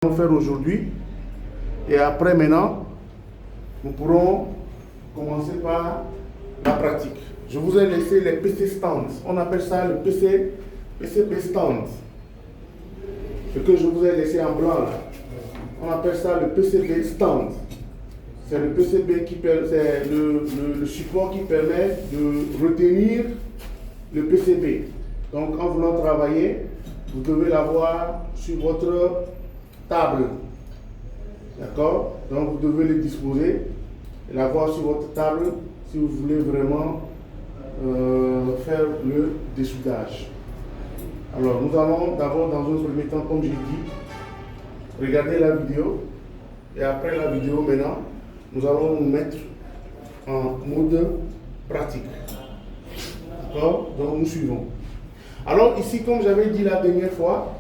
Nous allons faire aujourd'hui et après maintenant nous pourrons commencer par la pratique. Je vous ai laissé les PC stands, on appelle ça le PCB stand. Ce que je vous ai laissé en blanc là, on appelle ça le PCB stand. C'est le PCB qui c'est le support qui permet de retenir le PCB. Donc en voulant travailler, vous devez l'avoir sur votre table. D'accord? Donc vous devez le disposer et l'avoir sur votre table si vous voulez vraiment faire le dessoudage. Alors nous allons d'abord dans un premier temps, comme je l'ai dit, regarder la vidéo et après la vidéo maintenant, nous allons nous mettre en mode pratique. D'accord? Donc nous suivons. Alors ici, comme j'avais dit la dernière fois,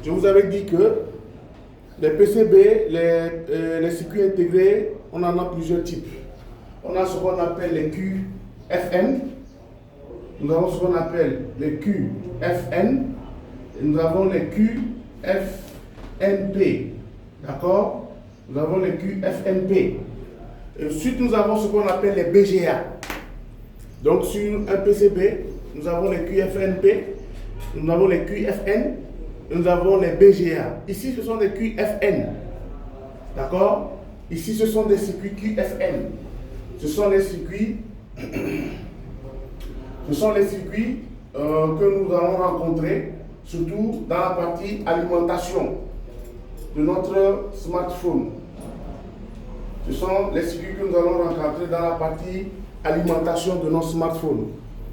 je vous avais dit que les PCB, les circuits intégrés, on en a plusieurs types. On a ce qu'on appelle les QFN, nous avons ce qu'on appelle les QFN, et nous avons les QFNP. D'accord? Nous avons les QFNP. Et ensuite, nous avons ce qu'on appelle les BGA. Donc, sur un PCB, nous avons les QFNP, nous avons les QFN, nous avons les BGA. Ici, ce sont des QFN. D'accord? Ici, ce sont des circuits QFN. Ce sont les circuits, que nous allons rencontrer, surtout dans la partie alimentation de notre smartphone. Ce sont les circuits que nous allons rencontrer dans la partie alimentation de nos smartphones.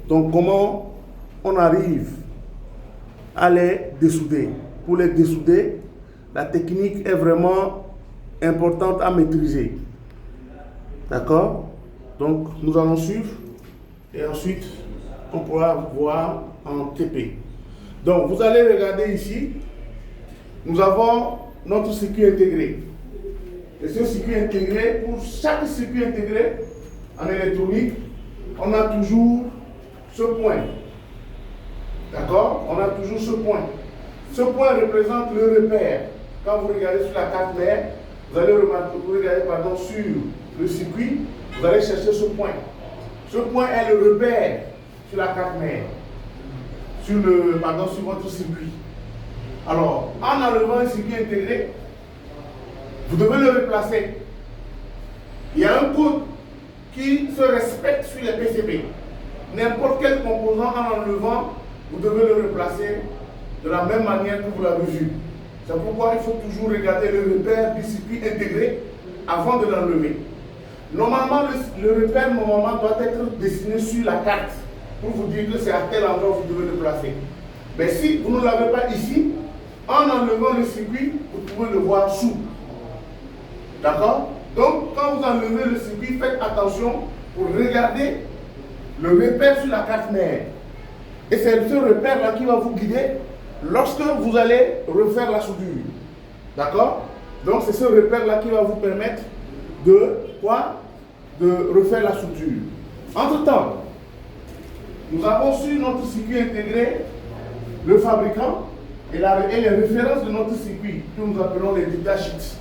Donc, comment on arrive à les dessouder? Pour les dessouder, la technique est vraiment importante à maîtriser. D'accord? Donc, nous allons suivre et ensuite, on pourra voir en TP. Donc, vous allez regarder ici, nous avons notre circuit intégré. Et ce circuit intégré, pour chaque circuit intégré en électronique, on a toujours ce point. D'accord? On a toujours ce point. Ce point représente le repère. Quand vous regardez sur la carte mère, vous allez remarquer, vous regardez sur le circuit, vous allez chercher ce point. Ce point est le repère sur la carte mère, sur votre circuit. Alors, en enlevant un circuit intégré, vous devez le replacer. Il y a un code qui se respecte sur les PCB. N'importe quel composant en enlevant, vous devez le replacer de la même manière que vous l'avez vu. C'est pourquoi il faut toujours regarder le repère du circuit intégré avant de l'enlever. Normalement, le repère doit être dessiné sur la carte pour vous dire que c'est à tel endroit que vous devez le placer. Mais si vous ne l'avez pas ici, en enlevant le circuit, vous pouvez le voir sous. D'accord? Donc, quand vous enlevez le circuit, faites attention pour regarder le repère sur la carte mère. Et c'est ce repère-là qui va vous guider lorsque vous allez refaire la soudure. D'accord? Donc, c'est ce repère-là qui va vous permettre de refaire la soudure. Entre-temps, nous avons sur notre circuit intégré le fabricant et les références de notre circuit que nous appelons les datasheets.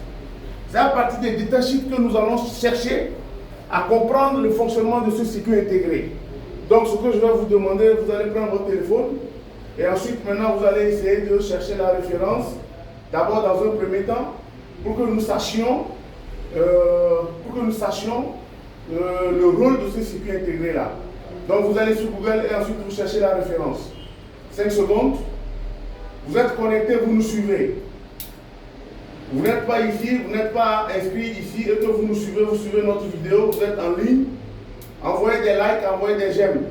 C'est à partir des datasheets que nous allons chercher à comprendre le fonctionnement de ce circuit intégré. Donc, ce que je vais vous demander, vous allez prendre votre téléphone et ensuite, maintenant, vous allez essayer de chercher la référence. D'abord, dans un premier temps, pour que nous sachions le rôle de ce circuit intégré-là. Donc, vous allez sur Google et ensuite, vous cherchez la référence. 5 secondes. Vous êtes connecté, vous nous suivez. Vous n'êtes pas ici, vous n'êtes pas inscrit ici et que vous nous suivez, vous suivez notre vidéo, vous êtes en ligne. Envoyez des likes, envoyez des j'aime.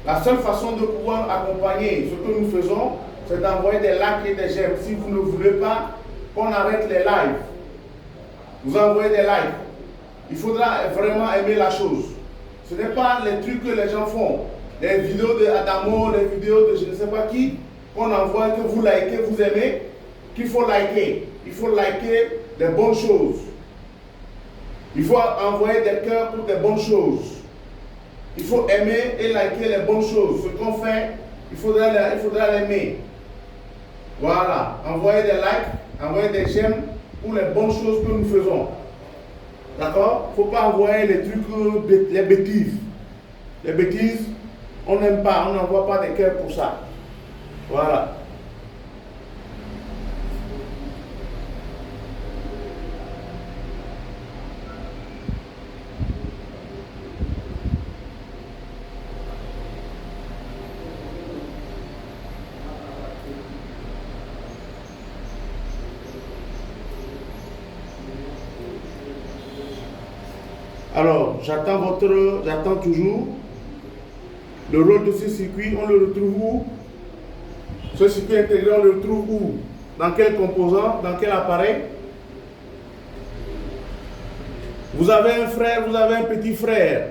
La seule façon de pouvoir accompagner ce que nous faisons, c'est d'envoyer des likes et des j'aime. Si vous ne voulez pas qu'on arrête les lives, vous envoyez des likes. Il faudra vraiment aimer la chose. Ce n'est pas les trucs que les gens font. Les vidéos de Adamo, les vidéos de je ne sais pas qui, qu'on envoie, que vous likez, vous aimez, qu'il faut liker. Il faut liker des bonnes choses. Il faut envoyer des cœurs pour des bonnes choses. Il faut aimer et liker les bonnes choses. Ce qu'on fait, il faudra l'aimer. Voilà, envoyez des likes envoyez des j'aime pour les bonnes choses que nous faisons. D'accord? Il ne faut pas envoyer les trucs, les bêtises. Les bêtises, on n'aime pas, on n'envoie pas des cœurs pour ça. Voilà. Alors, j'attends toujours. Le rôle de ce circuit, on le retrouve où? Ce circuit intégré, on le retrouve où? Dans quel composant? Dans quel appareil? Vous avez un frère, vous avez un petit frère.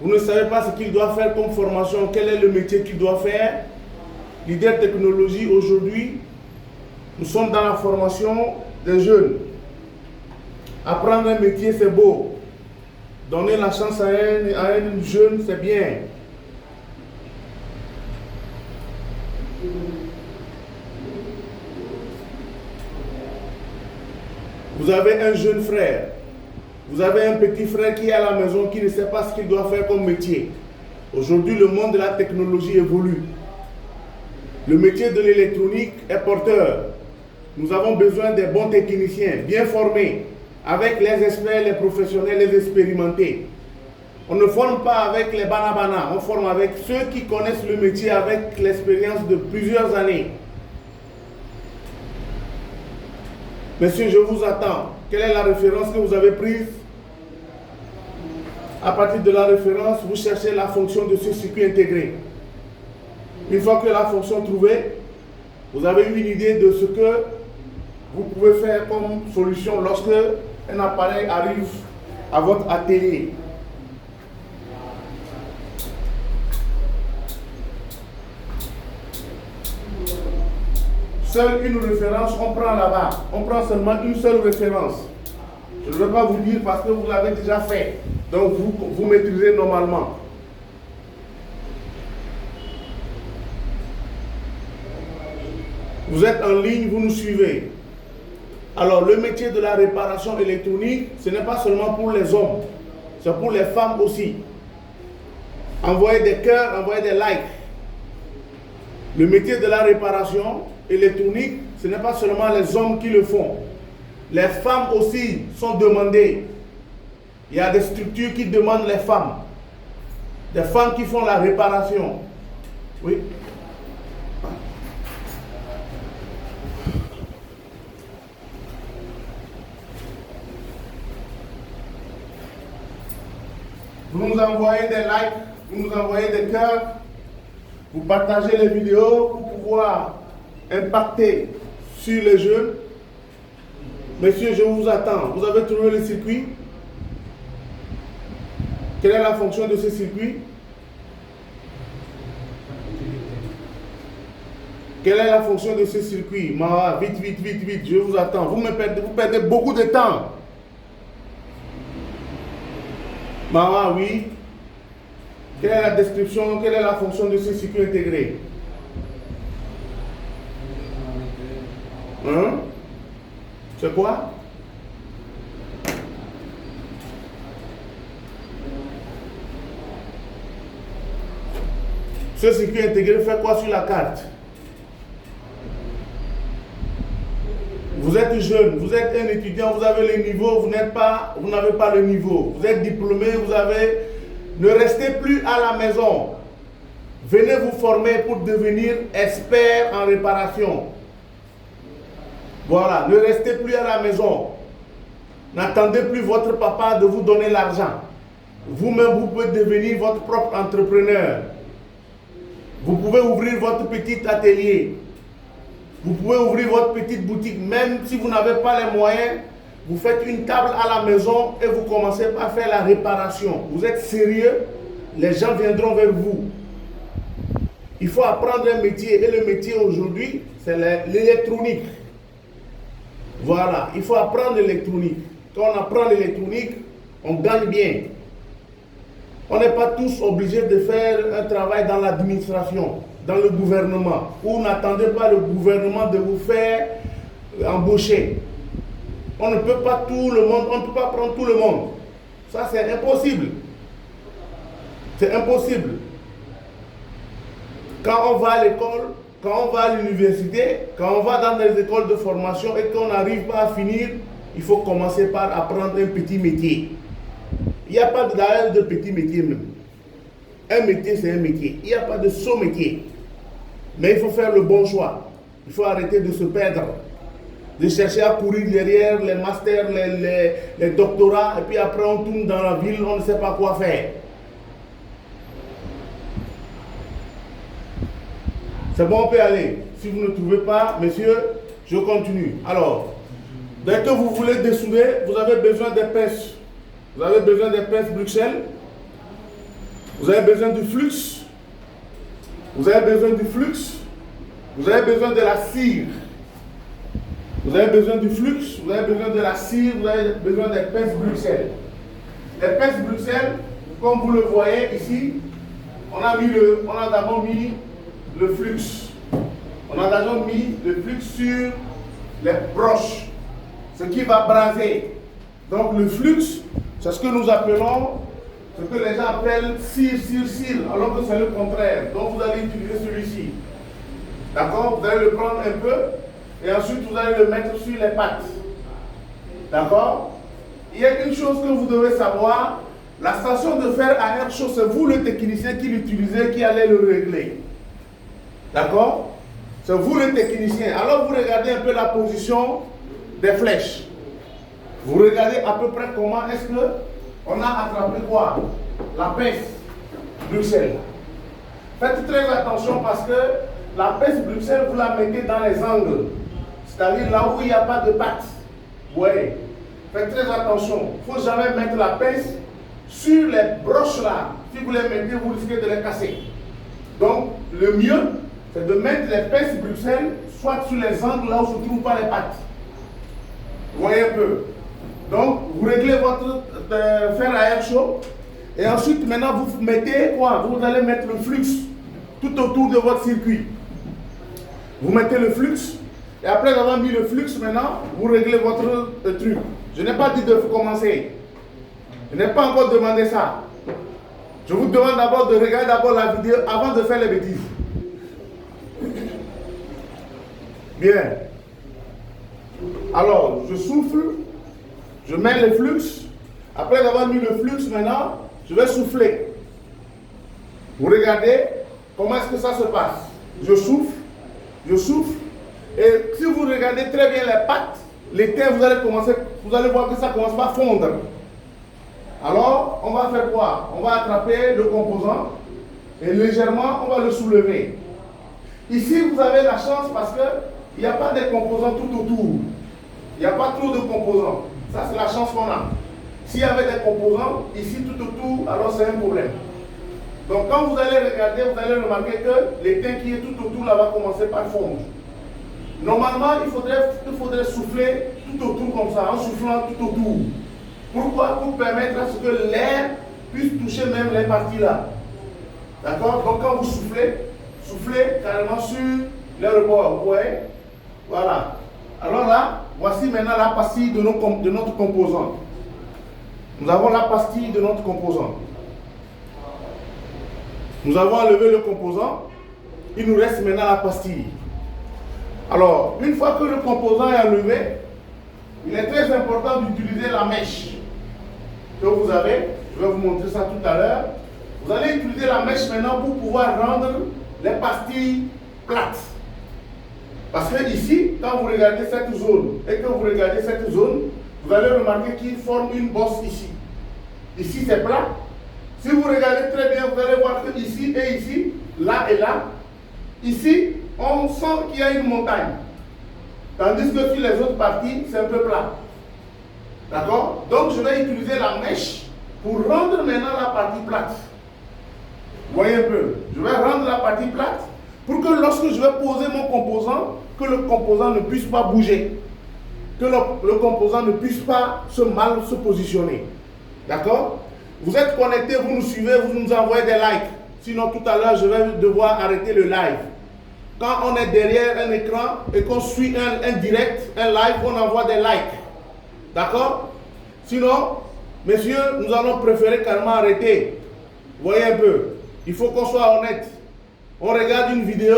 Vous ne savez pas ce qu'il doit faire comme formation, quel est le métier qu'il doit faire. Leader Technologie, aujourd'hui, nous sommes dans la formation des jeunes. Apprendre un métier, c'est beau. Donner la chance à un jeune, c'est bien. Vous avez un jeune frère. Vous avez un petit frère qui est à la maison, qui ne sait pas ce qu'il doit faire comme métier. Aujourd'hui, le monde de la technologie évolue. Le métier de l'électronique est porteur. Nous avons besoin des bons techniciens, bien formés, avec les experts, les professionnels, les expérimentés. On ne forme pas avec les banabana, on forme avec ceux qui connaissent le métier avec l'expérience de plusieurs années. Monsieur, je vous attends. Quelle est la référence que vous avez prise? À partir de la référence, vous cherchez la fonction de ce circuit intégré. Une fois que la fonction est trouvée, vous avez une idée de ce que vous pouvez faire comme solution lorsque un appareil arrive à votre atelier. Seule une référence, on prend là-bas. On prend seulement une seule référence. Je ne vais pas vous dire parce que vous l'avez déjà fait. Donc vous maîtrisez normalement. Vous êtes en ligne, vous nous suivez. Alors le métier de la réparation électronique, ce n'est pas seulement pour les hommes, c'est pour les femmes aussi. Envoyez des cœurs, envoyez des likes. Le métier de la réparation électronique, ce n'est pas seulement les hommes qui le font. Les femmes aussi sont demandées. Il y a des structures qui demandent les femmes. Des femmes qui font la réparation. Oui. Vous nous envoyez des likes, vous nous envoyez des cœurs, vous partagez les vidéos pour pouvoir impacter sur les jeunes. Messieurs, je vous attends. Vous avez trouvé le circuit? Quelle est la fonction de ce circuit? Quelle est la fonction de ce circuit? Mara, vite, vite, vite, vite, je vous attends. Vous perdez beaucoup de temps. Mara, oui. Quelle est la description, quelle est la fonction de ce circuit intégré? Hein? C'est quoi? Ce circuit intégré fait quoi sur la carte? Vous êtes jeune, vous êtes un étudiant, vous avez le niveau, vous n'avez pas le niveau. Vous êtes diplômé, ne restez plus à la maison. Venez vous former pour devenir expert en réparation. Voilà, ne restez plus à la maison. N'attendez plus votre papa de vous donner l'argent. Vous-même, vous pouvez devenir votre propre entrepreneur. Vous pouvez ouvrir votre petit atelier. Vous pouvez ouvrir votre petite boutique, même si vous n'avez pas les moyens. Vous faites une table à la maison et vous commencez par faire la réparation. Vous êtes sérieux, les gens viendront vers vous. Il faut apprendre un métier et le métier aujourd'hui, c'est l'électronique. Voilà, il faut apprendre l'électronique. Quand on apprend l'électronique, on gagne bien. On n'est pas tous obligés de faire un travail dans l'administration, dans le gouvernement. Ou n'attendez pas le gouvernement de vous faire embaucher. On ne peut pas tout le monde, on ne peut pas prendre tout le monde. Ça, c'est impossible. C'est impossible. Quand on va à l'école, quand on va à l'université, quand on va dans les écoles de formation et qu'on n'arrive pas à finir, il faut commencer par apprendre un petit métier. Il n'y a pas d'ailleurs de petit métier même. Un métier, c'est un métier. Il n'y a pas de saut métier. Mais il faut faire le bon choix. Il faut arrêter de se perdre. De chercher à courir derrière les masters, les doctorats, et puis après on tourne dans la ville, on ne sait pas quoi faire. C'est bon, on peut aller. Si vous ne trouvez pas, messieurs, je continue. Alors, dès que vous voulez dessouder, vous avez besoin des pinces. Vous avez besoin des pinces Bruxelles. Vous avez besoin du flux. Vous avez besoin du flux. Vous avez besoin de la cire. Vous avez besoin du flux. Vous avez besoin de la cire. Vous avez besoin des pinces Bruxelles. Les pinces Bruxelles, comme vous le voyez ici, on a d'abord mis le flux. On a d'abord mis le flux sur les broches, ce qui va braser. Donc le flux, c'est ce que nous appelons, ce que les gens appellent cire, alors que c'est le contraire. Donc vous allez utiliser celui-ci. D'accord? Vous allez le prendre un peu et ensuite vous allez le mettre sur les pattes. D'accord? Il y a une chose que vous devez savoir, la station de fer à air chaud, c'est vous le technicien qui l'utilisez, qui allez le régler. D'accord? C'est vous le technicien. Alors vous regardez un peu la position des flèches. Vous regardez à peu près comment est-ce qu'on a attrapé quoi? La pince Bruxelles. Faites très attention parce que la pince Bruxelles, vous la mettez dans les angles. C'est-à-dire là où il n'y a pas de patte. Oui. Faites très attention. Il ne faut jamais mettre la pince sur les broches là. Si vous les mettez, vous risquez de les casser. Donc, le mieux, c'est de mettre les pinces Bruxelles soit sur les angles là où ne se trouvent pas les pattes. Vous voyez un peu. Donc, vous réglez votre fer à air chaud. Et ensuite, maintenant, vous mettez quoi? Vous allez mettre le flux tout autour de votre circuit. Vous mettez le flux. Et après avoir mis le flux, maintenant, vous réglez votre truc. Je n'ai pas dit de commencer. Je n'ai pas encore demandé ça. Je vous demande d'abord de regarder d'abord la vidéo avant de faire les bêtises. Bien. Alors, je souffle. Je mets le flux. Après avoir mis le flux, maintenant, je vais souffler. Vous regardez comment est-ce que ça se passe. Je souffle. Et si vous regardez très bien les pattes, les terres, vous allez voir que ça commence à fondre. Alors, on va faire quoi? On va attraper le composant et légèrement, on va le soulever. Ici, vous avez la chance parce qu'il n'y a pas de composants tout autour. Il n'y a pas trop de composants. Ça, c'est la chance qu'on a. S'il y avait des composants, ici tout autour, alors c'est un problème. Donc, quand vous allez regarder, vous allez remarquer que l'étain qui est tout autour, là, va commencer par fondre. Normalement, il faudrait souffler tout autour comme ça, en soufflant tout autour. Pourquoi? Pour permettre à ce que l'air puisse toucher même les parties là. D'accord? Donc quand vous soufflez carrément sur les rebords. Vous voyez? Voilà. Alors là, voici maintenant la pastille de notre composant. Nous avons la pastille de notre composant. Nous avons enlevé le composant. Il nous reste maintenant la pastille. Alors, une fois que le composant est enlevé, il est très important d'utiliser la mèche que vous avez. Je vais vous montrer ça tout à l'heure. Vous allez utiliser la mèche maintenant pour pouvoir rendre les pastilles plates. Parce que ici, quand vous regardez cette zone et que vous regardez cette zone, vous allez remarquer qu'il forme une bosse ici. Ici, c'est plat. Si vous regardez très bien, vous allez voir que ici et ici, là et là, ici, on sent qu'il y a une montagne. Tandis que sur les autres parties, c'est un peu plat. D'accord? Donc, je vais utiliser la mèche pour rendre maintenant la partie plate. Vous voyez un peu? Je vais rendre la partie plate pour que lorsque je vais poser mon composant, que le composant ne puisse pas bouger. Que le composant ne puisse pas mal se positionner. D'accord? Vous êtes connectés, vous nous suivez, vous nous envoyez des likes. Sinon, tout à l'heure, je vais devoir arrêter le live. quand on est derrière un écran et qu'on suit un direct, un live, on envoie des likes. D'accord? Sinon, messieurs, nous allons préférer carrément arrêter. Vous voyez un peu. Il faut qu'on soit honnête. On regarde une vidéo,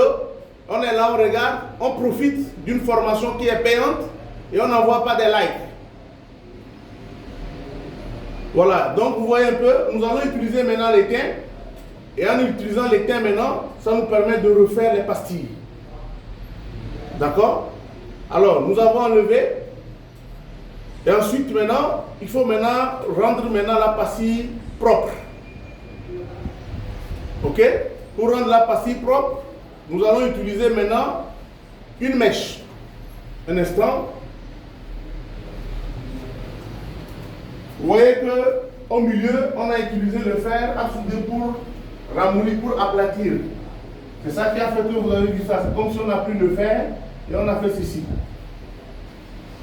on est là, on regarde, on profite d'une formation qui est payante et on n'envoie pas des likes. Voilà, donc vous voyez un peu, nous allons utiliser maintenant l'étain. Et en utilisant l'étain maintenant, ça nous permet de refaire les pastilles. D'accord? Alors, nous avons enlevé. Et ensuite, maintenant, il faut maintenant rendre maintenant la pastille propre. Ok? Pour rendre la pastille propre, nous allons utiliser maintenant une mèche. Un instant. Vous voyez qu'au milieu, on a utilisé le fer à souder pour ramollir, pour aplatir. C'est ça qui a fait que vous avez vu ça. C'est comme si on a pris le fer et on a fait ceci.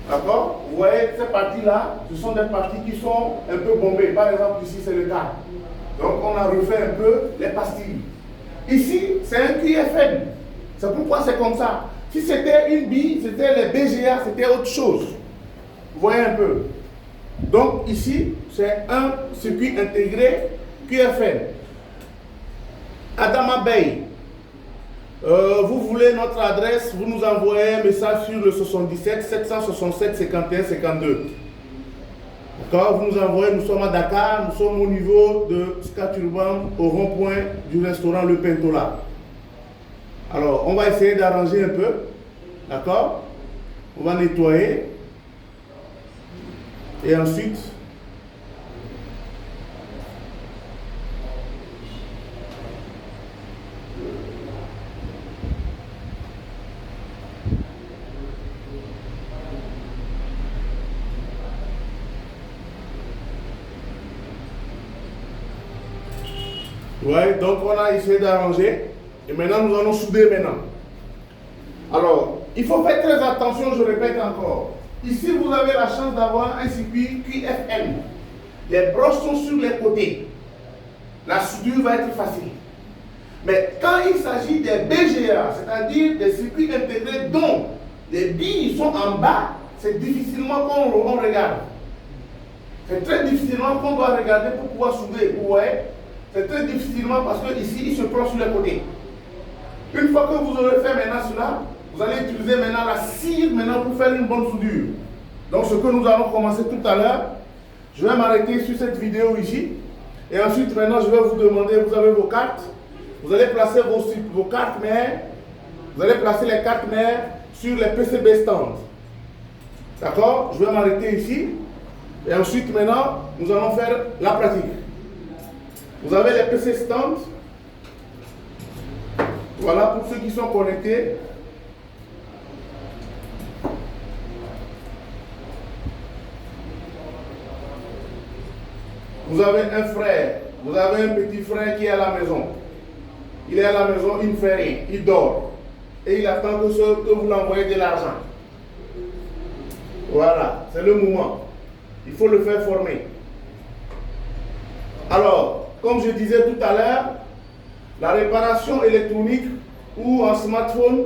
D'accord? Vous voyez, ces parties-là, ce sont des parties qui sont un peu bombées. Par exemple, ici, c'est le cas. Donc, on a refait un peu les pastilles. Ici, c'est un QFN. C'est pourquoi c'est comme ça. Si c'était une bille, c'était les BGA, c'était autre chose. Vous voyez un peu. Donc, ici, c'est un circuit intégré QFN. Adama Bey, vous voulez notre adresse, vous nous envoyez un message sur le 77 767 51 52. D'accord, vous nous envoyez, nous sommes à Dakar, nous sommes au niveau de Skaturban, au rond-point du restaurant Le Pentola. Alors, on va essayer d'arranger un peu, d'accord? On va nettoyer. Et ensuite, ouais, donc on a essayé d'arranger. Et maintenant, nous allons souder maintenant. Alors, il faut faire très attention, je répète encore. Ici, vous avez la chance d'avoir un circuit QFN. Les broches sont sur les côtés. La soudure va être facile. Mais quand il s'agit des BGA, c'est-à-dire des circuits intégrés dont les billes sont en bas, c'est difficilement qu'on regarde. C'est très difficilement qu'on doit regarder pour pouvoir souder. Vous voyez? C'est très difficilement parce que ici, il se prend sur les côtés. Une fois que vous aurez fait maintenant cela, vous allez utiliser maintenant la cire maintenant pour faire une bonne soudure. Donc ce que nous allons commencer tout à l'heure, je vais m'arrêter sur cette vidéo ici. Et ensuite maintenant je vais vous demander, vous avez vos cartes. Vous allez placer vos cartes mères. Vous allez placer les cartes mères sur les PCB stands. D'accord? Je vais m'arrêter ici. Et ensuite maintenant, nous allons faire la pratique. Vous avez les PC stands. Voilà pour ceux qui sont connectés. Vous avez un frère, vous avez un petit frère qui est à la maison. Il est à la maison, il ne fait rien, il dort. Et il attend que vous l'envoyez de l'argent. Voilà, c'est le moment. Il faut le faire former. Alors, comme je disais tout à l'heure, la réparation électronique ou en smartphone,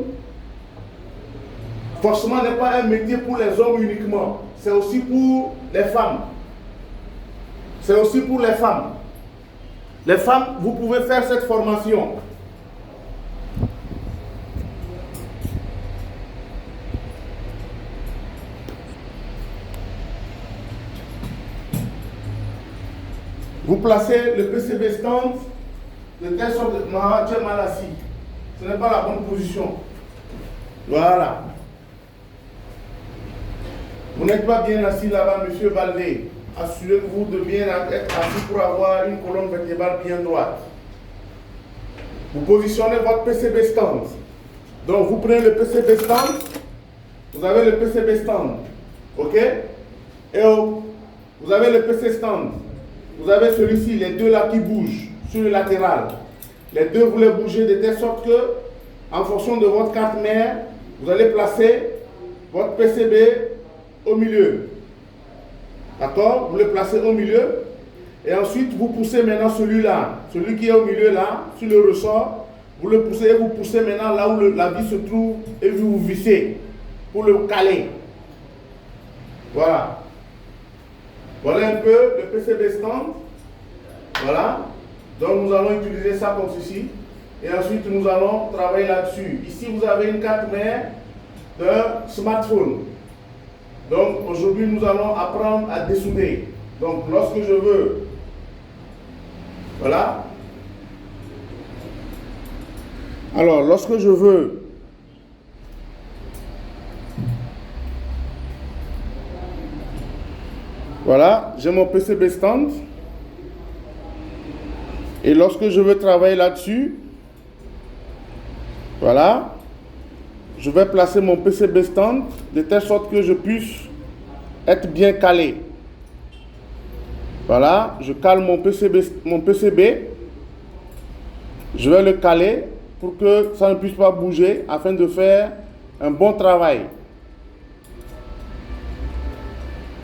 forcément n'est pas un métier pour les hommes uniquement. C'est aussi pour les femmes. C'est aussi pour les femmes. Les femmes, vous pouvez faire cette formation. Vous placez le PCB stand de telle sorte que tu es mal assis. Ce n'est pas la bonne position. Voilà. Vous n'êtes pas bien assis là-bas, monsieur Valdé. Assurez-vous de bien être assis pour avoir une colonne vertébrale bien droite. Vous positionnez votre PCB stand. Donc vous prenez le PCB stand. Vous avez le PCB stand. Ok? Et vous avez le PC stand. Vous avez celui-ci, les deux là qui bougent sur le latéral. Les deux, vous les bougez de telle sorte que, en fonction de votre carte mère, vous allez placer votre PCB au milieu. D'accord? Vous le placez au milieu. Et ensuite, vous poussez maintenant celui-là. Celui qui est au milieu là, sur le ressort. Vous le poussez et vous poussez maintenant là où la vis se trouve et vous vissez pour le caler. Voilà. Voilà un peu le PCB stand. Voilà. Donc nous allons utiliser ça comme ceci. Et ensuite nous allons travailler là-dessus. Ici vous avez une carte mère d'un smartphone. Donc aujourd'hui nous allons apprendre à dessouder. Donc lorsque je veux, voilà. Alors lorsque je veux voilà, j'ai mon PCB stand. Et lorsque je veux travailler là-dessus, voilà, je vais placer mon PCB stand de telle sorte que je puisse être bien calé. Voilà, je cale mon PCB. Je vais le caler pour que ça ne puisse pas bouger afin de faire un bon travail.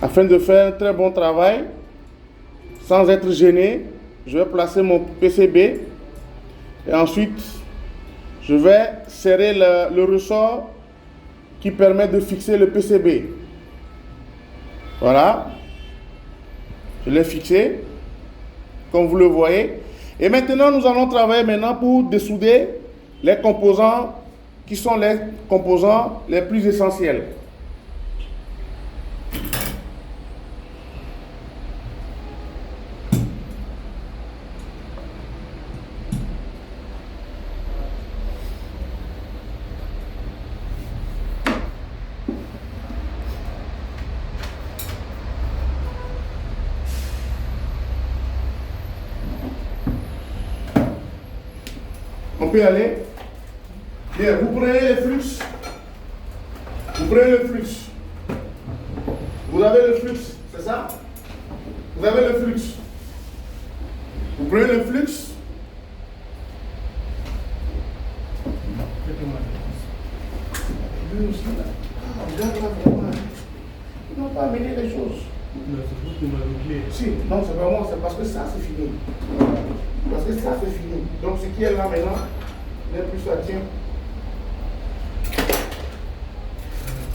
Afin de faire un très bon travail, sans être gêné, je vais placer mon PCB et ensuite je vais serrer le ressort qui permet de fixer le PCB. Voilà, je l'ai fixé comme vous le voyez. Et maintenant nous allons travailler pour dessouder les composants qui sont les composants les plus essentiels. On peut y aller. Bien, vous prenez les flux. Vous prenez le flux. Vous avez le flux, c'est ça? Vous avez le flux. Vous prenez le flux. Lui aussi là. Ils n'ont pas amené les choses. Non, c'est vous qui m'avez clé. Si, non, c'est pas moi, c'est parce que ça c'est fini. Parce que ça c'est fini. Donc ce qui est là maintenant, n'est plus ça tient.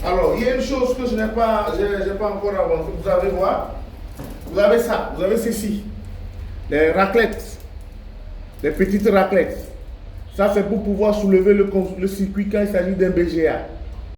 Alors, il y a une chose que je n'ai pas encore avancé. Vous allez voir. Vous avez ça, vous avez ceci. Les raclettes. Les petites raclettes. Ça c'est pour pouvoir soulever le circuit quand il s'agit d'un BGA.